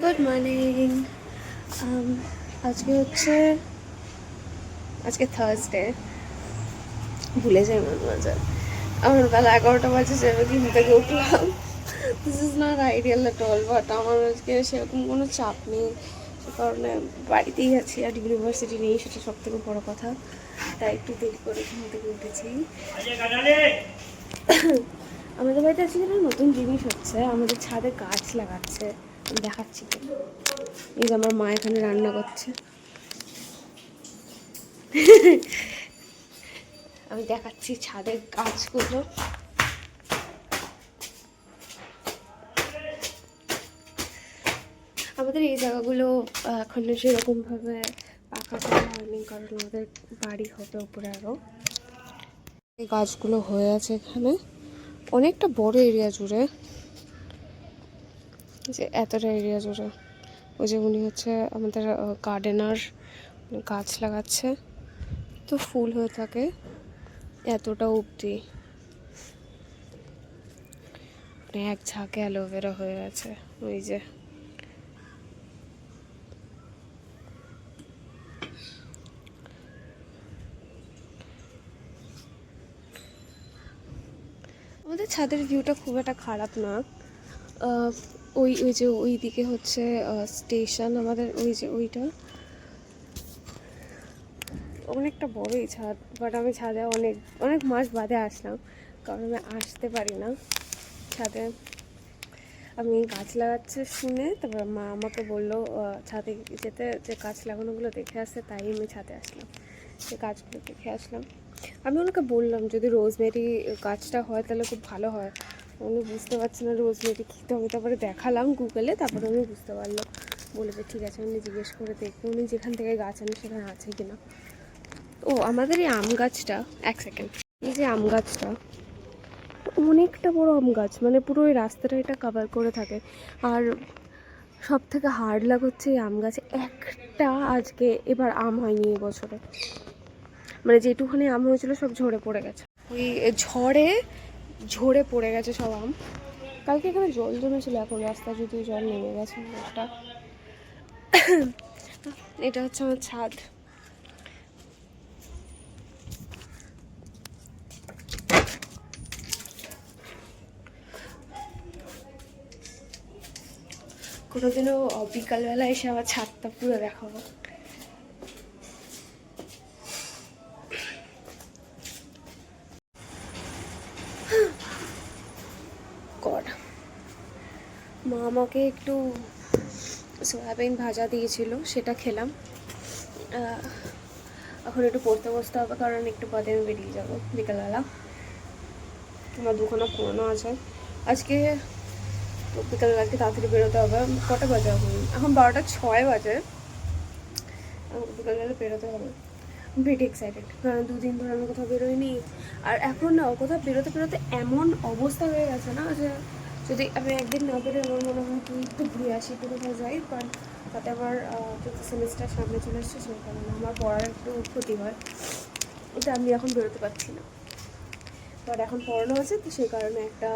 Good morning. আজকে Thursday, ভুলে যাই মাঝে মাঝে। আমার বেলা 11টা বাজে, যাবে ঘুম থেকে উঠলাম। This is not ideal at all, but আমার আজকে সেরকম কোনো চাপ নেই, সে কারণে বাড়িতেই আছি। আর ইউনিভার্সিটি নেই, সেটা সব থেকে বড়ো কথা। তাই একটু দেরি করে ঘুম থেকে উঠেছি। আমাদের বাড়িতে আজকে একটা নতুন জিনিস হচ্ছে, আমাদের ছাদে গাছ লাগাচ্ছে। আমি দেখাচ্ছি তো, এই যে আমার মা এখানে রান্না করছে। আমি দেখাচ্ছি ছাদের গাছগুলো। আমাদের এই জায়গাগুলো এখন সেরকমভাবে পাকা করা হয়নি, কারণ আমাদের বাড়ি হবে উপরে আরও। এই গাছগুলো হয়ে আছে এখানে অনেকটা বড় এরিয়া জুড়ে, যে এতটা এরিয়া জুড়ে। ওই যে উনি হচ্ছে আমাদের গার্ডেনার, গাছ লাগাচ্ছে, তো ফুল হয়ে থাকে এতটা অবধি। এক ঝাঁকে অ্যালোভেরা হয়ে আছে ওই যে। আমাদের ছাদের ভিউটা খুব একটা খারাপ না। ওই ওই যে ওই দিকে হচ্ছে স্টেশন আমাদের, ওই যে ওইটা অনেকটা বড়ই ছাদ। বাট আমি ছাদে অনেক অনেক মাস বাদে আসলাম, কারণ আমি আসতে পারি না ছাদে। আমি গাছ লাগাচ্ছে শুনে তারপর মা আমাকে বললো ছাদে যেতে, যে গাছ লাগানোগুলো দেখে আসতে, তাই আমি ছাদে আসলাম, সে গাছগুলো দেখে আসলাম। আমি ওনাকে বললাম যদি রোজমেরি গাছটা হয় তাহলে খুব ভালো হয়। উনি বুঝতে পারছি না রোজমেরি কী, তো আমি তারপরে দেখালাম গুগলে, তারপরে উনি বুঝতে পারলো। বলে যে ঠিক আছে, উনি জিজ্ঞেস করে দেখবো উনি যেখান থেকে গাছ আনে সেখানে আছে কিনা। ও আমাদের এই আম গাছটা, এক সেকেন্ড, এই যে আম গাছটা অনেকটা বড় আম গাছ, মানে পুরো ওই রাস্তাটা এটা কভার করে থাকে। আর সব থেকে হার্ড লাগ হচ্ছে এই আম গাছে একটা আজকে এবার আম হয়নি এবছরে, মানে যেটুখানি আম হয়েছিল সব ঝরে পড়ে গেছে। ওই ঝরে পড়ে গেছে সব আম। কালকে এখানে জল জমেছিল, এখন রাস্তা যদিও জল নেমে গেছে একটা। এটা হচ্ছে আমার ছাদ। কোনোদিনও বিকালবেলা এসে আমার ছাদটা পুরো দেখাবো। গড, মা আমাকে একটু সয়াবিন ভাজা দিয়েছিল, সেটা খেলাম। এখন একটু পড়তে বসতে হবে, কারণ একটু পরে আমি বেরিয়ে যাবো বিকালবেলা। আমার দুখানা পুরোনো আছে আজকে, তো বিকালবেলাকে তাড়াতাড়ি বেরোতে হবে। কটা বাজে এখন 12টা 6 বাজে, বিকালবেলা বেরোতে হবে। আমি ভেরি এক্সাইটেড, কারণ 2 দিন ধরে আমি কোথাও বেরোইনি। আর এখন না কোথাও বেরোতে বেরোতে এমন অবস্থা হয়ে গেছে না, যে যদি আমি একদিন না বেরোই আমার মনে হয় তুই একটু ঘুরে আসি, একটু কোথাও যাই। কারণ তাতে আমার যত সেমিস্টার সামনে চলে এসছে, সেই কারণে আমার পড়ার একটু ক্ষতি হয়, এটা আমি এখন বেরোতে পারছি না। বাট এখন পড়ানো আছে, তো সেই কারণে একটা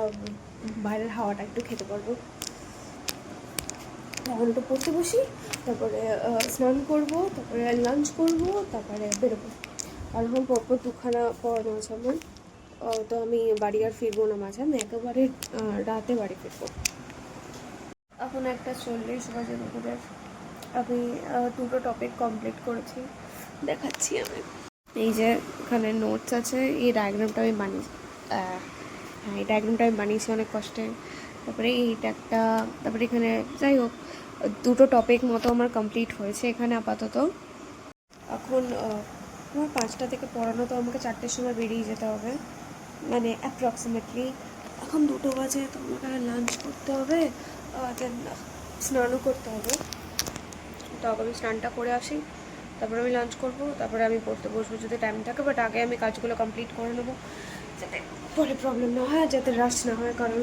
বাইরের হাওয়াটা একটু খেতে পারবো। এখন একটু পড়তে বসি, তারপরে স্নান করবো, তারপরে লাঞ্চ করবো, তারপরে বেরোবো। আর এখন পরপর 2খানা পড়ানো আছে আমার, তো আমি বাড়ি আর ফিরবো না মাঝে, আমি একেবারে রাতে বাড়ি ফিরবো। এখন 1:40 বাজে দুপুরের। আমি 2টো টপিক কমপ্লিট করেছি, দেখাচ্ছি আমি। এই যে এখানে নোটস আছে, এই ডায়াগ্রামটা আমি বানিয়েছি। হ্যাঁ, এই ডায়াগ্রামটা আমি বানিয়েছি অনেক কষ্টে। তারপরে এইটা একটা, তারপরে এখানে যাই হোক 2টো টপিক মতো আমার কমপ্লিট হয়েছে এখানে আপাতত। এখন আমার 5টা থেকে পড়ানো, তো আমাকে 4টের সময় বেরিয়ে যেতে হবে, মানে অ্যাপ্রক্সিমেটলি। এখন 2টো বাজে, তো আমাকে লাঞ্চ করতে হবে, দেন স্নানও করতে হবে। তো আগে আমি স্নানটা করে আসি, তারপরে আমি লাঞ্চ করবো, তারপরে আমি পড়তে বসবো যদি টাইম থাকে। বাট আগে আমি কাজগুলো কমপ্লিট করে নেবো, যাতে পরে প্রবলেম না হয়, যাতে রাশ না হয়। কারণ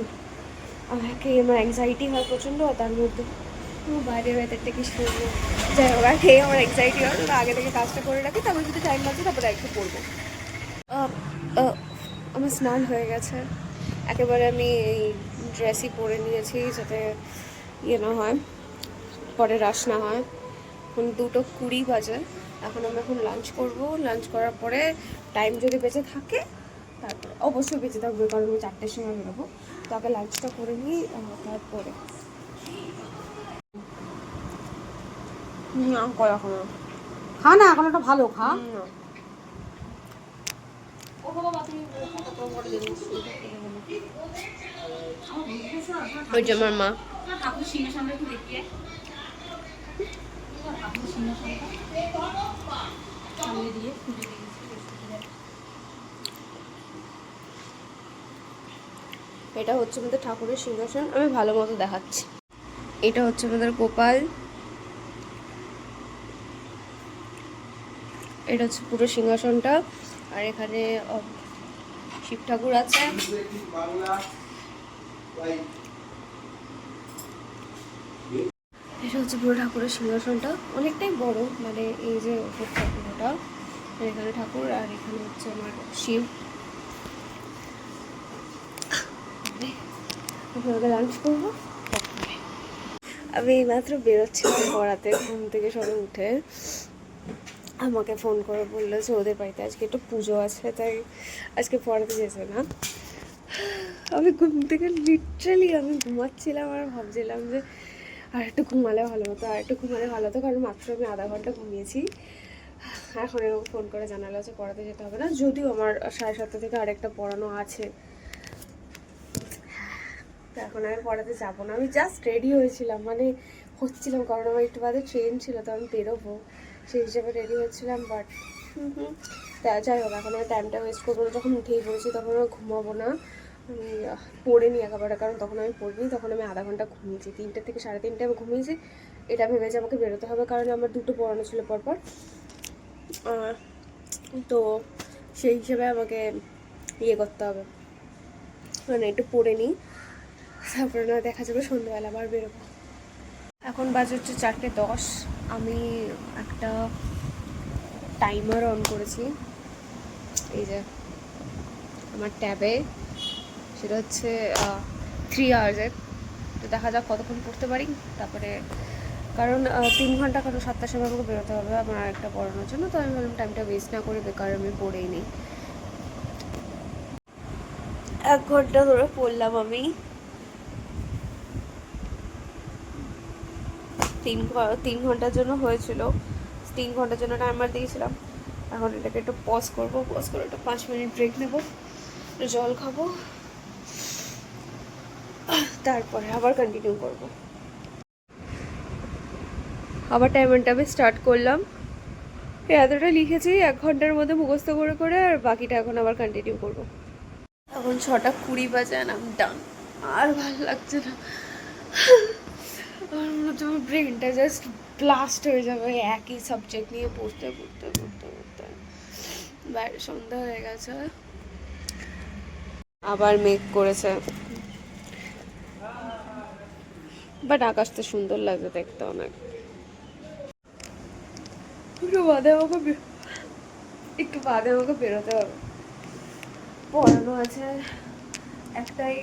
আমাকে আমার অ্যাংজাইটি হয় প্রচণ্ড, তার মধ্যে বাইরের ওয়েদারটা কি শুনবো। যাই হোক, আর খেয়ে আমার অ্যাংজাইটি হয়, তো আগে থেকে কাজটা করে রাখি, তারপরে যদি টাইম বাঁচে তারপরে একটু পড়বো। আমার স্নান হয়ে গেছে একেবারে, আমি এই ড্রেসই পরে নিয়েছি যাতে ইয়ে না হয়, পরে রাস না হয়। এখন 2:20 বাজে। এখন লাঞ্চ করব। লাঞ্চ করার পরে টাইম যদি বেঁচে থাকে, তারপরে অবশ্যই বেঁচে থাকবে, কারণ আমি 4টের সময় বেরোবো। তো আগে লাঞ্চটা করে নিই, তারপরে এখন খা না, এখন একটা ভালো খা। ওই যে আমার মা। ঠাকুর সিংহাসনটা একটু দেখিয়ে, ঠাকুর সিংহাসনটা সামনে দিয়ে খুলে দিয়েছি। এটা হচ্ছে আমাদের ঠাকুরের সিংহাসন, আমি ভালো মতো দেখাচ্ছি। এটা হচ্ছে আমাদের গোপাল, এটা হচ্ছে পুরো সিংহাসনটা। আর এখানে শিব ঠাকুর আছে। এটা হচ্ছে পুরো ঠাকুরের সিংহাসনটা, অনেকটাই বড়, মানে এই যে ওপর ঠাকুরটা, এখানে ঠাকুর, আর এখানে হচ্ছে আমার শিব। লাঞ্চ করবো। আমি এইমাত্র বেরোচ্ছিলাম পড়াতে, ঘুম থেকে সবে উঠে আমাকে ফোন করে বললো যে ওদের বাড়িতে আজকে একটু পুজো আছে, তাই আজকে পড়াতে যেছে না। আমি ঘুম থেকে লিটারালি আমি ঘুমাচ্ছিলাম আর ভাবছিলাম যে আর একটু ঘুমালে ভালো হতো, কারণ মাত্র আমি আধা ঘন্টা ঘুমিয়েছি। এখন এরকম ফোন করে জানালো যে পড়াতে যেতে হবে না, যদিও আমার 7:30 থেকে আরেকটা পড়ানো আছে। তো এখন আমি পড়াতে যাবো না, আমি জাস্ট রেডি হয়েছিলাম, মানে হচ্ছিলাম, কারণ আমার একটু বাদে ট্রেন ছিল, তো আমি বেরোবো সেই হিসেবে রেডি হচ্ছিলাম। বাট তা যাই হোক, এখন আমি টাইমটা ওয়েস্ট করবো না, যখন উঠেই পড়েছি তখন আমি ঘুমাবো না। আমি পড়ে নিই একেবারে, কারণ তখন আমি পড়িনি, তখন আমি আধা ঘন্টা ঘুমিয়েছি, 3টে থেকে 3:30 আমি ঘুমিয়েছি। এটা ভেবে যে আমাকে বেরোতে হবে, কারণ আমার 2টো পড়ানো ছিল পরপর। তো সেই হিসেবে আমাকে ইয়ে করতে হবে, মানে একটু পড়ে নিই, তারপরে না দেখা যাবে সন্ধ্যাবেলা আবার বেরোবো। এখন বাজে হচ্ছে 4:10। আমি একটা টাইমার অন করেছি এই যে আমার ট্যাবে, সেটা হচ্ছে 3 আওয়ার্সের। তো দেখা যাক কতক্ষণ পড়তে পারি, তারপরে কারণ 3 ঘন্টা, কারণ 7টার সময় আমাকে বেরোতে হবে আমার আরেকটা পড়ানোর জন্য। তো আমি ভাবলাম টাইমটা ওয়েস্ট না করে বেকার আমি পড়েই নিই। 1 ঘন্টা ধরে পড়লাম আমি। 3 ঘন্টার জন্য হয়েছিল, 3 ঘন্টার জন্য টাইমার দিয়েছিলাম। এখন এটাকে একটু পজ করবো, পজ করে একটু 5 মিনিট ব্রেক নেবো, জল খাবো, তারপরে আবার কন্টিনিউ করবো। আবার টাইমারটা আমি স্টার্ট করলাম। এতটা লিখেছি 1 ঘন্টার মধ্যে মুখস্থ করে করে, আর বাকিটা এখন আবার কন্টিনিউ করবো। এখন 6:20 বাজে, আমি ডান, আর ভালো লাগছে না। আমার মনে হচ্ছে আমার ব্রেনটা জাস্ট ব্লাস্ট হয়ে যাবে একই সাবজেক্ট নিয়ে পড়তে পড়তে পড়তে পড়তে। বাইরে সন্ধ্যা হয়ে গেছে, আবার মেঘ করেছে, বাট আকাশটা সুন্দর লাগছে দেখতে অনেক। একটু বাদে আমাকে বেরোতে হবে, পড়ানো আছে একটাই,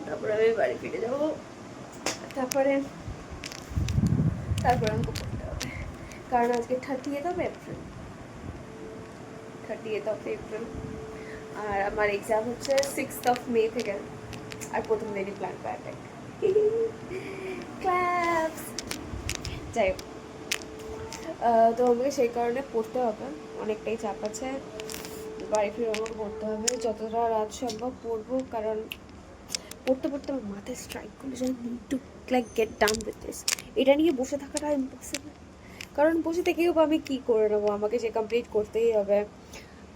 তারপরে আমি বাড়ি ফিরে যাবো, তারপরে আমাকে পড়তে হবে, কারণ আজকে 30th of April, আর আমার এক্সাম হচ্ছে 6th of May থেকে। আর প্রথম দিনই প্ল্যান প্যাটেক ক্লাস, যাই হোক। তো আমাকে সেই কারণে পড়তে হবে, অনেকটাই চাপ আছে, বাড়ি ফিরে আমাকে পড়তে হবে, যতটা রাত সম্ভব পড়বো, কারণ পড়তে পড়তে আমার মাথায় স্ট্রাইক করলে যে need to get done with this. এটা নিয়ে বসে থাকাটা ইম্পসিবল, কারণ বসে থেকেও আমি কী করে নেবো, আমাকে সে কমপ্লিট করতেই হবে,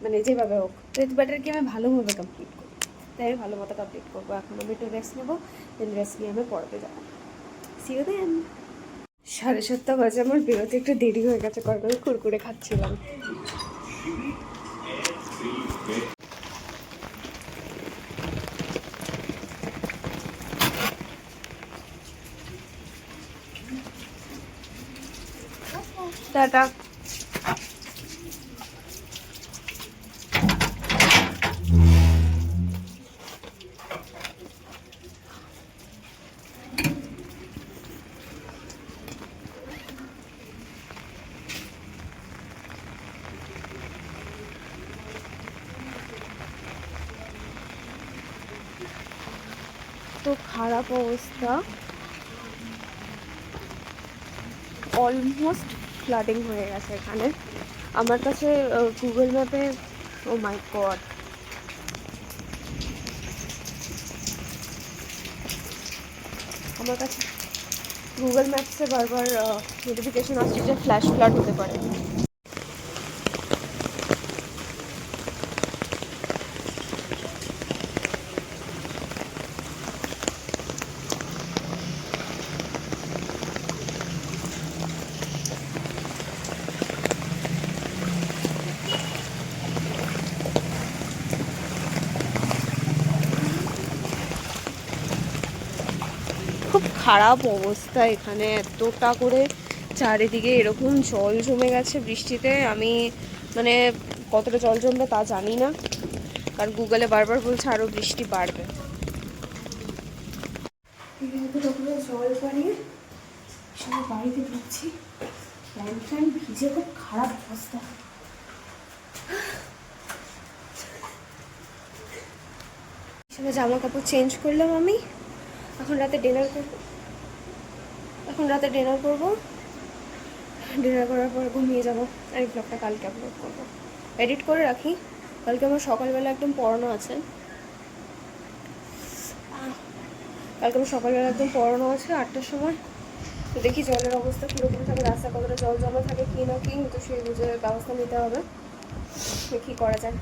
মানে যেভাবে হোক। তো এতে বেটার কি আমি ভালোভাবে কমপ্লিট করি, তাই আমি ভালো মতো কমপ্লিট করবো। এখন আমি একটু রেস্ট নেবো, দেন রেস্ট নিয়ে আমি পড়াতে যাবো। সি ইউ দেন। 7:30 বাজে, আমার বেরোতে একটু দেরি হয়ে গেছে, কারণ আমি কুরকুরে খাচ্ছিলাম। টাটা। এত খারাপ অবস্থা, অলমোস্ট ফ্লাডিং হয়ে গেছে এখানে। আমার কাছে গুগল ম্যাপে, ও মাই গড, আমার কাছে গুগল ম্যাপসে বারবার নোটিফিকেশন আসছে যে ফ্ল্যাশ ফ্লাড হতে পারে। খুব খারাপ অবস্থা এখানে, এতটা করে চারিদিকে এরকম জল জমে গেছে বৃষ্টিতে। আমি মানে কতটা জল জমবে তা জানি না, কারণ গুগলে বারবার বলছে আরও বৃষ্টি বাড়বে। জল বাড়িয়ে সবাই বাড়িতে ঢুকছি, প্যান্ট ফ্যান ভিজে খুব খারাপ অবস্থা। সবাই জামা কাপড় চেঞ্জ করলাম আমি, এখন রাতে ডিনার করবো। ডিনার করার পর ঘুমিয়ে যাবো। আর এই ব্লগটা কালকে আপলোড করবো, এডিট করে রাখি। কালকে আমার সকালবেলা একদম পড়ানো আছে, 8টার সময়। তো দেখি জলের অবস্থা কীরকম থাকে, রাস্তা কতটা জল জমা থাকে কি না কি, তো সেই বুঝে ব্যবস্থা নিতে হবে, কী করা যায়।